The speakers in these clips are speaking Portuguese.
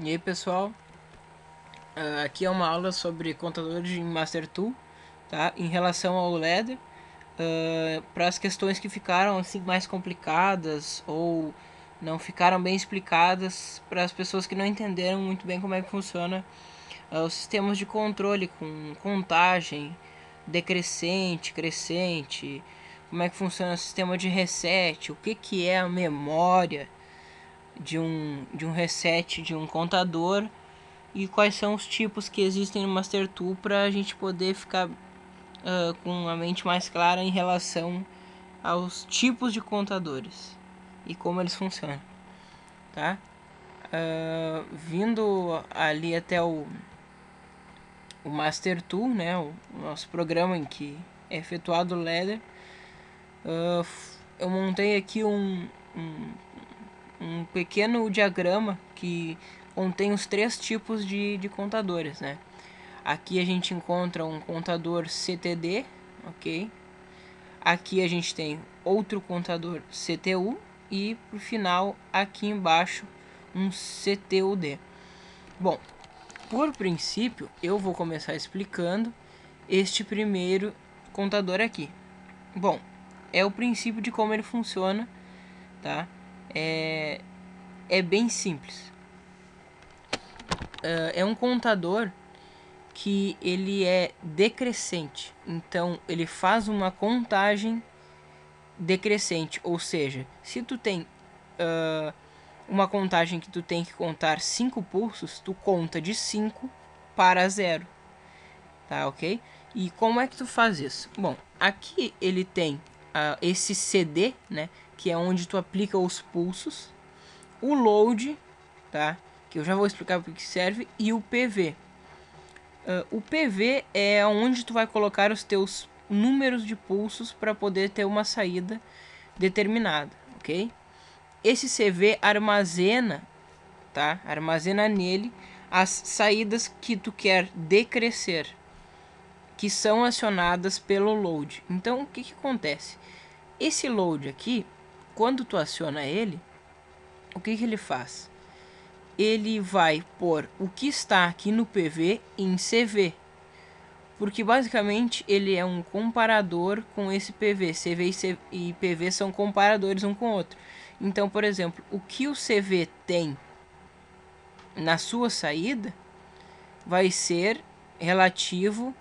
E aí pessoal, aqui é uma aula sobre contadores de Master Tool, tá? Em relação ao ladder, para as questões que ficaram assim mais complicadas ou não ficaram bem explicadas para as pessoas que não entenderam muito bem como é que funciona os sistemas de controle com contagem decrescente, crescente, como é que funciona o sistema de reset, o que é a memória de um reset de um contador e quais são os tipos que existem no Master Tool para a gente poder ficar com a mente mais clara em relação aos tipos de contadores e como eles funcionam, tá? Vindo ali até o Master Tool, né, o nosso programa em que é efetuado o ladder, eu montei aqui um pequeno diagrama que contém os três tipos de contadores, né? Aqui a gente encontra um contador CTD, ok? Aqui a gente tem outro contador CTU e por final aqui embaixo um CTUD. Bom, por princípio eu vou começar explicando este primeiro contador aqui. Bom, é o princípio de como ele funciona, tá? É bem simples. É um contador que ele é decrescente, então ele faz uma contagem decrescente, ou seja, se tu tem uma contagem que tu tem que contar 5 pulsos, tu conta de 5 para 0, tá ok? E como é que tu faz isso? Bom, aqui ele tem esse CD, né, que é onde tu aplica os pulsos, o load, tá, que eu já vou explicar para que serve, e o PV. O PV é onde tu vai colocar os teus números de pulsos para poder ter uma saída determinada, ok? Esse CV armazena, tá? Armazena nele as saídas que tu quer decrescer, que são acionadas pelo load. Então, o que acontece? Esse load aqui, quando tu aciona ele, o que ele faz? Ele vai pôr o que está aqui no PV em CV, porque basicamente ele é um comparador com esse PV. CV e PV são comparadores um com o outro. Então, por exemplo, o que o CV tem na sua saída vai ser relativo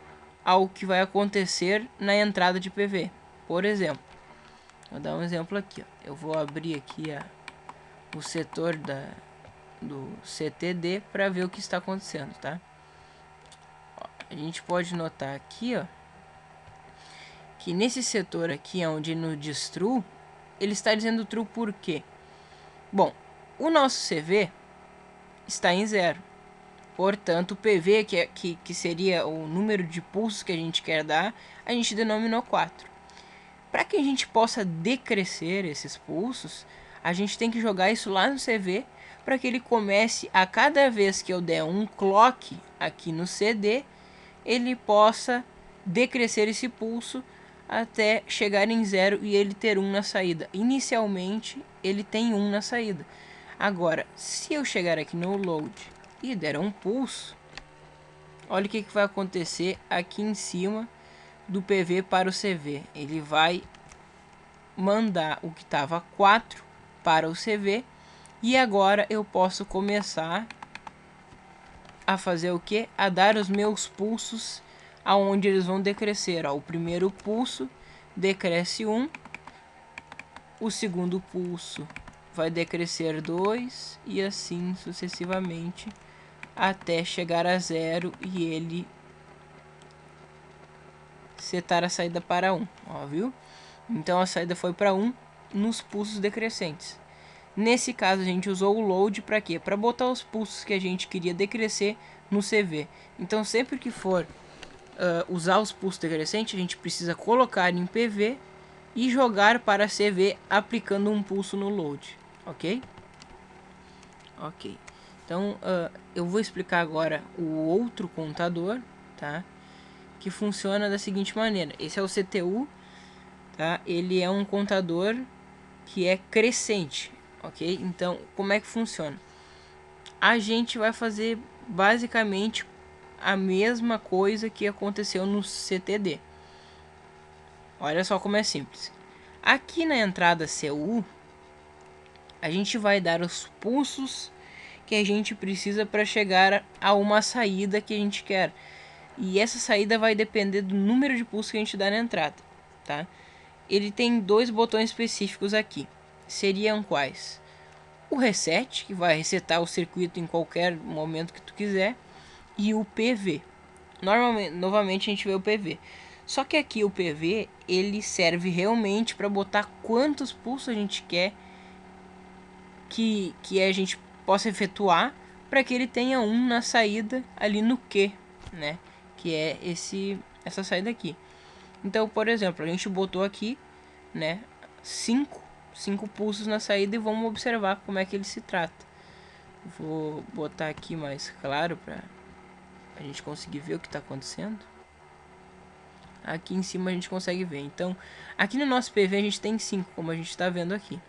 ao que vai acontecer na entrada de PV. Por exemplo, vou dar um exemplo aqui. Ó. Eu vou abrir aqui o setor do CTD para ver o que está acontecendo, tá? Ó, a gente pode notar aqui, ó, que nesse setor aqui, onde no diz true, ele está dizendo true por quê? Bom, o nosso CV está em 0. Portanto, o PV, que seria o número de pulsos que a gente quer dar, a gente denominou 4. Para que a gente possa decrescer esses pulsos, a gente tem que jogar isso lá no CV para que ele comece a cada vez que eu der um clock aqui no CD, ele possa decrescer esse pulso até chegar em 0 e ele ter 1 na saída. Inicialmente, ele tem 1 na saída. Agora, se eu chegar aqui no load e der um pulso, olha o que vai acontecer aqui em cima do PV para o CV. Ele vai mandar o que estava 4 para o CV e agora eu posso começar a fazer o que? A dar os meus pulsos aonde eles vão decrescer. Ó, o primeiro pulso decresce 1, o segundo pulso vai decrescer 2 e assim sucessivamente até chegar a 0 e ele setar a saída para 1, ó, viu? Então a saída foi para 1 nos pulsos decrescentes. Nesse caso a gente usou o load para quê? Para botar os pulsos que a gente queria decrescer no CV. Então sempre que for usar os pulsos decrescentes, a gente precisa colocar em PV e jogar para CV aplicando um pulso no load, ok? Ok. Então eu vou explicar agora o outro contador, tá? Que funciona da seguinte maneira. Esse é o CTU, tá? Ele é um contador que é crescente, ok? Então, como é que funciona? a gente vai fazer basicamente a mesma coisa que aconteceu no CTD. Olha só como é simples. Aqui na entrada CU, a gente vai dar os pulsos que a gente precisa para chegar a uma saída que a gente quer. E essa saída vai depender do número de pulsos que a gente dá na entrada, tá? Ele tem dois botões específicos aqui. Seriam quais? O reset, que vai resetar o circuito em qualquer momento que tu quiser, e o PV. Novamente a gente vê o PV. Só que aqui o PV, ele serve realmente para botar quantos pulsos a gente quer que a gente possa efetuar para que ele tenha um na saída ali no Q, né? Que é essa saída aqui. Então, por exemplo, a gente botou aqui, né, 5 pulsos na saída e vamos observar como é que ele se trata. Vou botar aqui mais claro para a gente conseguir ver o que está acontecendo. Aqui em cima a gente consegue ver. Então, aqui no nosso PV a gente tem 5, como a gente está vendo aqui.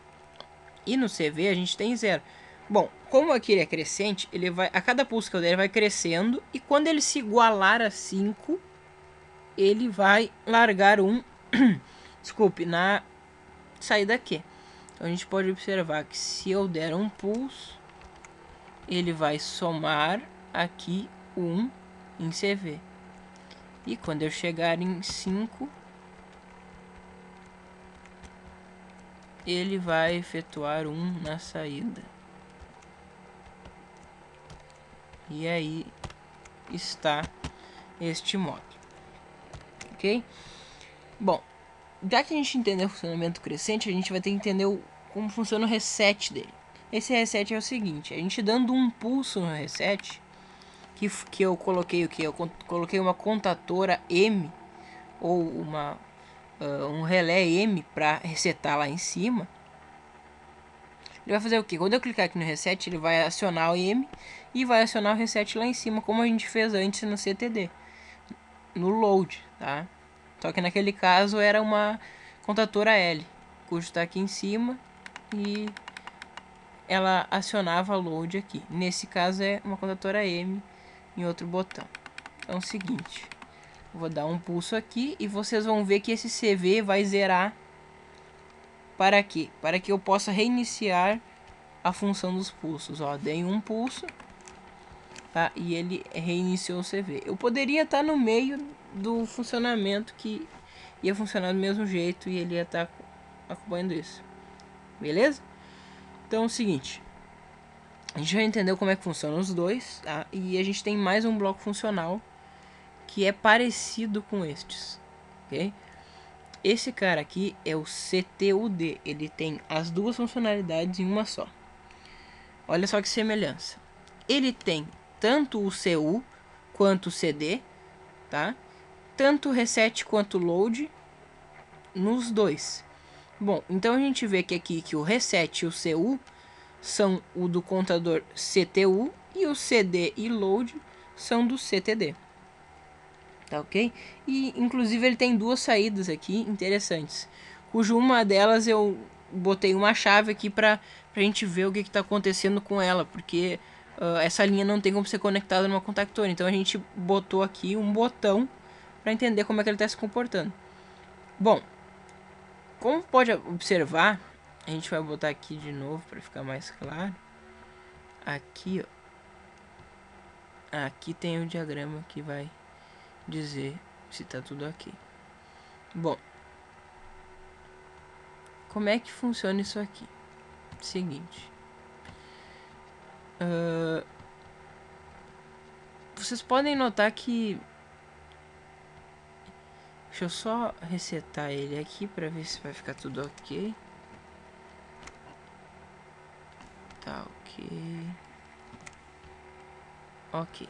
E no CV a gente tem 0. Bom, como aqui ele é crescente, ele vai, a cada pulso que eu der ele vai crescendo. E quando ele se igualar a 5, ele vai largar um desculpe, na saída Q. Então a gente pode observar que se eu der um pulso, ele vai somar aqui 1 em CV. E quando eu chegar em 5, ele vai efetuar 1 na saída. E aí está este modo. Ok? Bom, já que a gente entendeu o funcionamento crescente, a gente vai ter que entender como funciona o reset dele. Esse reset é o seguinte: a gente dando um pulso no reset, que eu coloquei o que? Eu coloquei uma contadora M ou um relé M para resetar lá em cima. Ele vai fazer o que? Quando eu clicar aqui no reset, ele vai acionar o M e vai acionar o reset lá em cima, como a gente fez antes no CTD, no load, tá? Só que naquele caso era uma contadora L, cujo está aqui em cima e ela acionava load aqui. Nesse caso é uma contadora M em outro botão. Então é o seguinte, vou dar um pulso aqui e vocês vão ver que esse CV vai zerar. Para quê? Para que eu possa reiniciar a função dos pulsos. Ó, dei um pulso, tá? E ele reiniciou o CV. Eu poderia estar no meio do funcionamento que ia funcionar do mesmo jeito e ele ia estar acompanhando isso. Beleza? Então é o seguinte, a gente já entendeu como é que funcionam os dois, tá? E a gente tem mais um bloco funcional que é parecido com estes, ok? Esse cara aqui é o CTUD, ele tem as duas funcionalidades em uma só. Olha só que semelhança. Ele tem tanto o CU quanto o CD, tá? Tanto o reset quanto o load nos dois. Bom, então a gente vê que aqui que o reset e o CU são o do contador CTU e o CD e load são do CTD. Tá ok? E inclusive ele tem duas saídas aqui interessantes, cujo uma delas eu botei uma chave aqui pra gente ver o que está acontecendo com ela, porque essa linha não tem como ser conectada numa contactora, então a gente botou aqui um botão para entender como é que ele está se comportando. Bom, como pode observar, a gente vai botar aqui de novo para ficar mais claro. Aqui, ó, aqui tem o diagrama que vai dizer se tá tudo ok. Bom, como é que funciona isso aqui? Seguinte, vocês podem notar que, deixa eu só resetar ele aqui para ver se vai ficar tudo ok. Tá ok. Ok.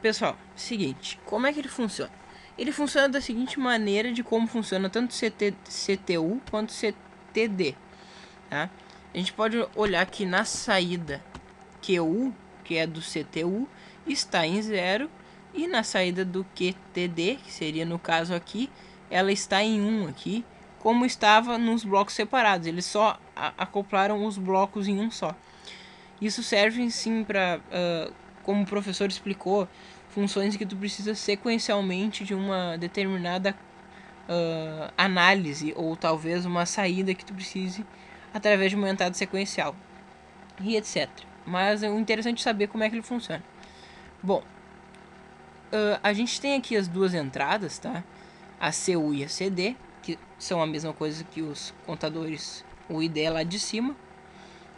Pessoal, seguinte, como é que ele funciona? Ele funciona da seguinte maneira de como funciona tanto CTU quanto CTD, tá? A gente pode olhar que na saída QU, que é do CTU, está em 0, e na saída do QTD, que seria no caso aqui, ela está em 1 aqui, como estava nos blocos separados. Eles só acoplaram os blocos em um só. Isso serve sim para, como o professor explicou, funções que tu precisa sequencialmente de uma determinada análise, ou talvez uma saída que tu precise através de uma entrada sequencial e etc. Mas é interessante saber como é que ele funciona. Bom, a gente tem aqui as duas entradas, tá? A CU e a CD, que são a mesma coisa que os contadores U e D lá de cima.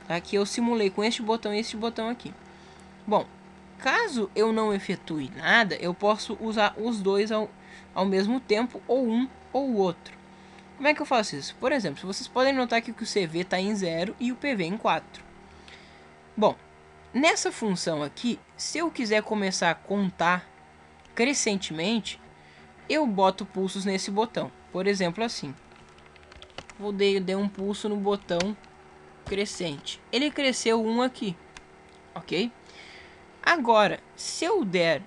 Aqui eu simulei com este botão e este botão aqui. Bom, caso eu não efetue nada, eu posso usar os dois ao mesmo tempo, ou um ou o outro. Como é que eu faço isso? Por exemplo, vocês podem notar aqui que o CV está em 0 e o PV em 4. Bom, nessa função aqui, se eu quiser começar a contar crescentemente, eu boto pulsos nesse botão. Por exemplo, assim. Vou dar um pulso no botão crescente. Ele cresceu 1 aqui, ok? Agora, se eu der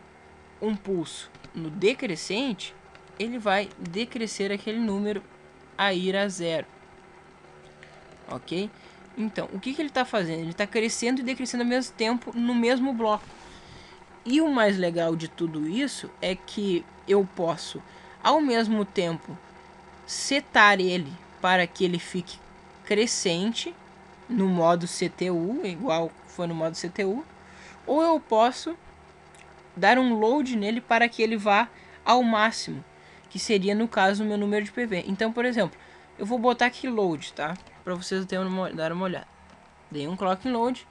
um pulso no decrescente, ele vai decrescer aquele número a ir a 0, ok? Então, o que ele está fazendo? Ele está crescendo e decrescendo ao mesmo tempo no mesmo bloco. E o mais legal de tudo isso é que eu posso, ao mesmo tempo, setar ele para que ele fique crescente no modo CTU, igual foi no modo CTU, ou eu posso dar um load nele para que ele vá ao máximo, que seria no caso o meu número de PV. Então, por exemplo, eu vou botar aqui load, tá? Para vocês dar uma olhada. Dei um clock em load.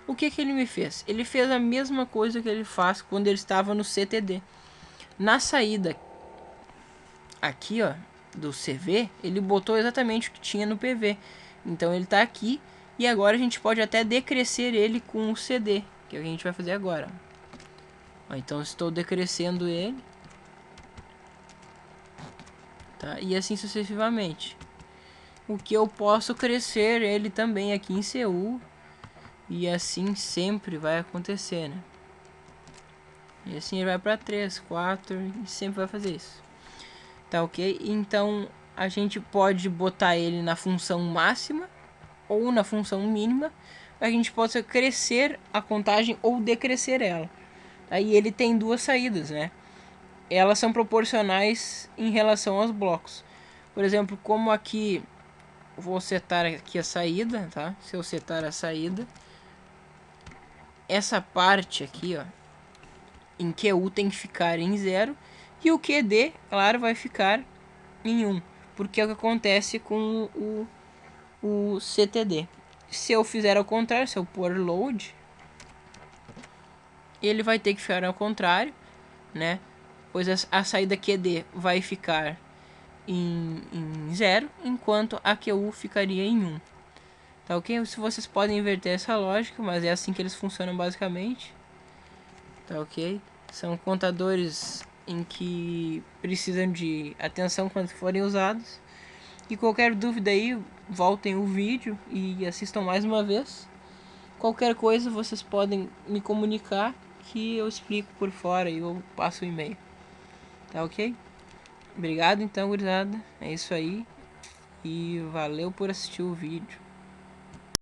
O que ele me fez? Ele fez a mesma coisa que ele faz quando ele estava no CTD. Na saída aqui, ó, do CV, ele botou exatamente o que tinha no PV. Então ele está aqui, e agora a gente pode até decrescer ele com o CD, que é o que a gente vai fazer agora. Ó, então estou decrescendo ele, tá? E assim sucessivamente. O que eu posso crescer ele também aqui em CU, e assim sempre vai acontecer, né? E assim ele vai para 3, 4 e sempre vai fazer isso. Tá ok? Então a gente pode botar ele na função máxima ou na função mínima, para que a gente possa crescer a contagem ou decrescer ela. Aí ele tem duas saídas, né? Elas são proporcionais em relação aos blocos. Por exemplo, como aqui vou setar aqui a saída, tá? Se eu setar a saída, essa parte aqui, ó, em QU tem que ficar em 0 e o QD, claro, vai ficar em 1, porque é o que acontece com o CTD. Se eu fizer ao contrário, se eu pôr load, ele vai ter que ficar ao contrário, né? Pois a saída QD vai ficar em 0, enquanto a QU ficaria em 1. Tá ok? Se vocês podem inverter essa lógica, mas é assim que eles funcionam basicamente. Tá ok? São contadores em que precisam de atenção quando forem usados. E qualquer dúvida aí, voltem o vídeo e assistam mais uma vez. Qualquer coisa vocês podem me comunicar que eu explico por fora e eu passo o e-mail. Tá ok? Obrigado então, gurizada. É isso aí. E valeu por assistir o vídeo.